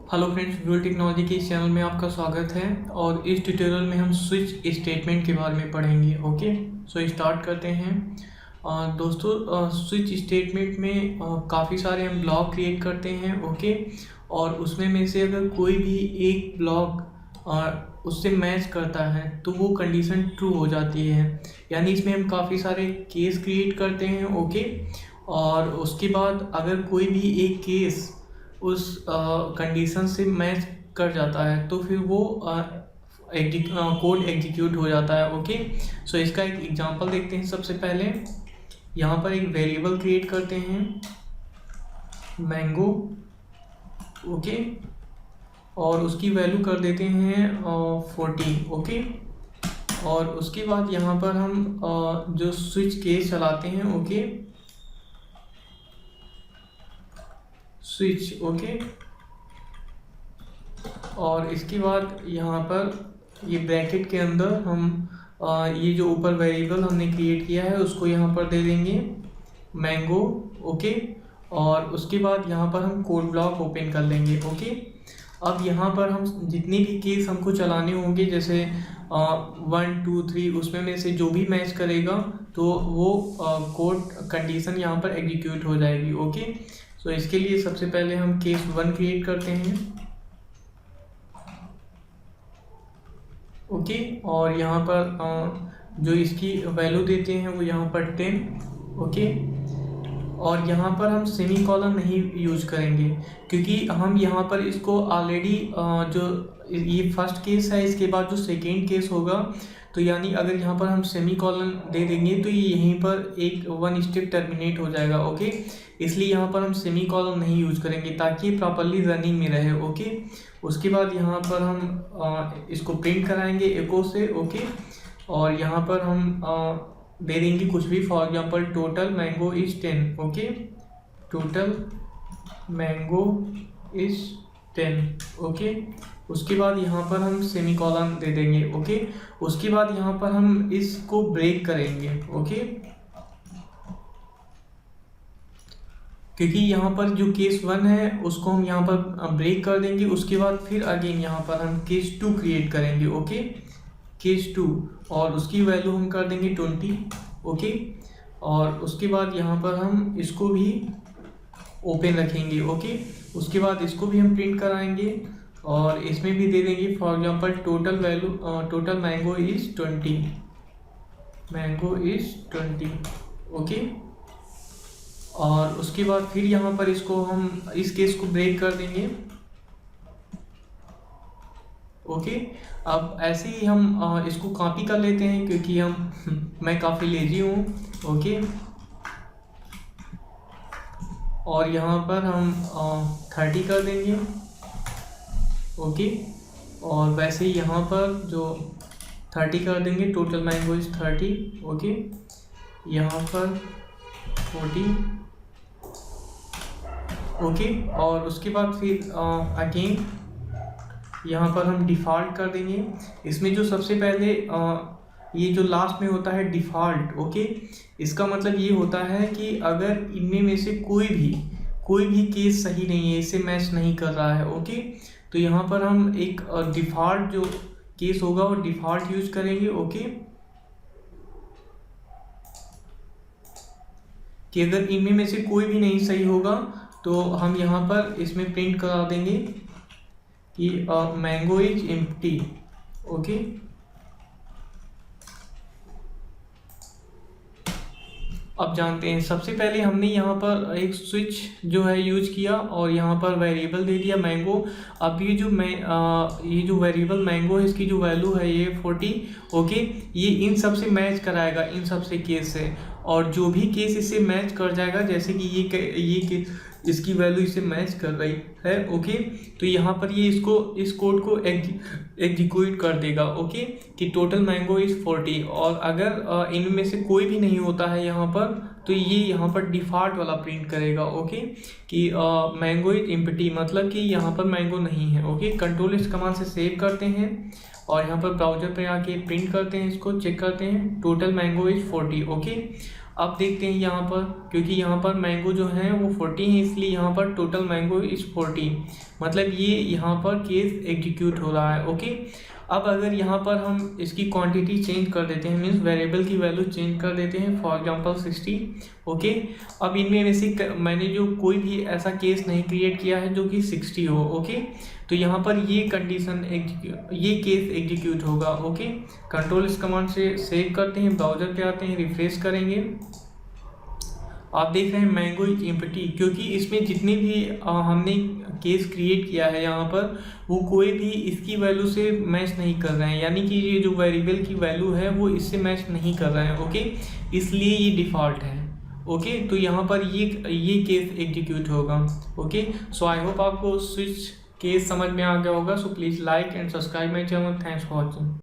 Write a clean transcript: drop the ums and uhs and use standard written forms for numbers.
Hello friends, व्यूल technology के इस channel में आपका स्वागत है। और इस ट्यूटोरियल में हम स्विच स्टेटमेंट के बारे में पढ़ेंगे। ओके, सो स्टार्ट करते हैं। दोस्तों, स्विच स्टेटमेंट में काफ़ी सारे हम ब्लॉक क्रिएट करते हैं। ओके, और उसमें में से अगर कोई भी एक ब्लॉक उससे मैच करता है तो वो कंडीशन ट्रू हो जाती है। यानी इसमें हम काफ़ी सारे केस क्रिएट करते हैं। ओके, और उसके बाद अगर कोई भी एक केस उस कंडीशन से मैच कर जाता है तो फिर वो कोड एग्जीक्यूट हो जाता है। ओके, सो इसका एक एग्जांपल देखते हैं। सबसे पहले यहाँ पर एक वेरिएबल क्रिएट करते हैं, मैंगो। ओके, और उसकी वैल्यू कर देते हैं 40। ओके, और उसके बाद यहाँ पर हम जो स्विच केस चलाते हैं, ओके, स्विच। ओके, और इसके बाद यहाँ पर ये ब्रैकेट के अंदर हम ये जो ऊपर वेरिएबल हमने क्रिएट किया है उसको यहाँ पर दे देंगे मैंगो। ओके, और उसके बाद यहाँ पर हम कोड ब्लॉक ओपन कर लेंगे। ओके, अब यहाँ पर हम जितने भी केस हमको चलाने होंगे, जैसे 1 2 3, उसमें में से जो भी मैच करेगा तो वो कोड कंडीशन यहाँ पर एग्जीक्यूट हो जाएगी। ओके, सो इसके लिए सबसे पहले हम केस 1 क्रिएट करते हैं। ओके, और यहाँ पर जो इसकी वैल्यू देते हैं वो यहाँ पर 10। ओके, और यहाँ पर हम सेमी कॉलन नहीं यूज करेंगे क्योंकि हम यहाँ पर इसको ऑलरेडी जो ये फर्स्ट केस है, इसके बाद जो सेकेंड केस होगा, तो यानी अगर यहाँ पर हम सेमी कॉलन दे देंगे तो ये यहीं पर एक 1 स्टेप टर्मिनेट हो जाएगा। ओके, इसलिए यहाँ पर हम सेमी कॉलन नहीं यूज करेंगे ताकि प्रॉपरली रनिंग में रहे। ओके, उसके बाद यहाँ पर हम इसको प्रिंट कराएंगे एको से। ओके, और यहाँ पर हम दे देंगे कुछ भी, for example total mango is 10। Okay, total mango is 10। Okay, उसके बाद यहाँ पर हम सेमी कॉलन दे देंगे। ओके, उसके बाद यहाँ पर हम इसको ब्रेक करेंगे। ओके, क्योंकि यहाँ पर जो केस 1 है उसको हम यहाँ पर ब्रेक कर देंगे। उसके बाद फिर अगेन यहाँ पर हम केस 2 क्रिएट करेंगे। ओके, केस 2, और उसकी वैल्यू हम कर देंगे 20। ओके, और उसके बाद यहाँ पर हम इसको भी ओपन रखेंगे। ओके, उसके बाद इसको भी हम प्रिंट कराएंगे और इसमें भी दे देंगे for example total value, total mango is 20, mango is 20। Okay, और उसके बाद फिर यहाँ पर इसको हम इस केस को ब्रेक कर देंगे। ओके, अब ऐसे ही हम इसको कॉपी कर लेते हैं क्योंकि मैं काफ़ी लेजी हूँ। ओके, और यहाँ पर हम 30 कर देंगे। ओके, और वैसे ही यहाँ पर जो 30 कर देंगे, टोटल मैंगो इज 30। ओके, यहाँ पर 40। ओके, और उसके बाद फिर अगेन यहाँ पर हम डिफ़ॉल्ट कर देंगे। इसमें जो सबसे पहले ये जो लास्ट में होता है डिफ़ॉल्ट। ओके, इसका मतलब ये होता है कि अगर इनमें में से कोई भी केस सही नहीं है, इससे मैच नहीं कर रहा है। ओके, तो यहाँ पर हम एक डिफ़ॉल्ट जो केस होगा वो डिफ़ॉल्ट यूज करेंगे। ओके, कि अगर इनमें में से कोई भी नहीं सही होगा तो हम यहाँ पर इसमें प्रिंट करा देंगे कि मैंगो इज एम्प्टी। ओके, अब जानते हैं। सबसे पहले हमने यहाँ पर एक स्विच जो है यूज किया और यहाँ पर वेरिएबल दे दिया मैंगो। अब ये जो वेरिएबल मैंगो है इसकी जो वैल्यू है ये 40। ओके, ये इन सब से मैच कराएगा, इन सब से केस से, और जो भी केस इससे मैच कर जाएगा, जैसे कि ये इसकी वैल्यू इससे मैच कर रही है। ओके, तो यहाँ पर ये इस कोड को एग्जीक्यूट कर देगा। ओके, कि टोटल मैंगो इज 40, और अगर इनमें से कोई भी नहीं होता है यहाँ पर तो ये यहाँ पर डिफ़ॉल्ट वाला प्रिंट करेगा। ओके, कि मैंगो इज एम्प्टी, मतलब कि यहाँ पर मैंगो नहीं है। ओके, कंट्रोल इस कमांड से सेव करते हैं और यहाँ पर ब्राउजर पे आके प्रिंट करते हैं, इसको चेक करते हैं, टोटल मैंगो इज 40। ओके, अब देखते हैं यहाँ पर, क्योंकि यहाँ पर मैंगो जो है वो 40 है, इसलिए यहाँ पर टोटल मैंगो इज 40, मतलब ये यहाँ पर केस एग्जीक्यूट हो रहा है। ओके, अब अगर यहाँ पर हम इसकी क्वांटिटी चेंज कर देते हैं, मीन्स वेरिएबल की वैल्यू चेंज कर देते हैं, फॉर एग्जांपल 60। ओके, अब इनमें वैसे मैंने जो कोई भी ऐसा केस नहीं क्रिएट किया है जो कि 60 हो। ओके, तो यहाँ पर ये कंडीशन ये केस एग्जीक्यूट होगा। ओके, कंट्रोल इस कमांड से सेव करते हैं, ब्राउजर पे आते हैं, रिफ्रेश करेंगे, आप देख रहे हैं मैंगो इज एम्प्टी, क्योंकि इसमें जितने भी हमने केस क्रिएट किया है यहाँ पर वो कोई भी इसकी वैल्यू से मैच नहीं कर रहे हैं, यानी कि ये जो वेरिएबल की वैल्यू है वो इससे मैच नहीं कर रहे हैं। ओके, इसलिए ये डिफ़ॉल्ट है। ओके, तो यहाँ पर ये केस एग्जीक्यूट होगा। ओके, सो आई होप आपको स्विच केस समझ में आ गया होगा। So please like and subscribe my channel. Thanks for watching.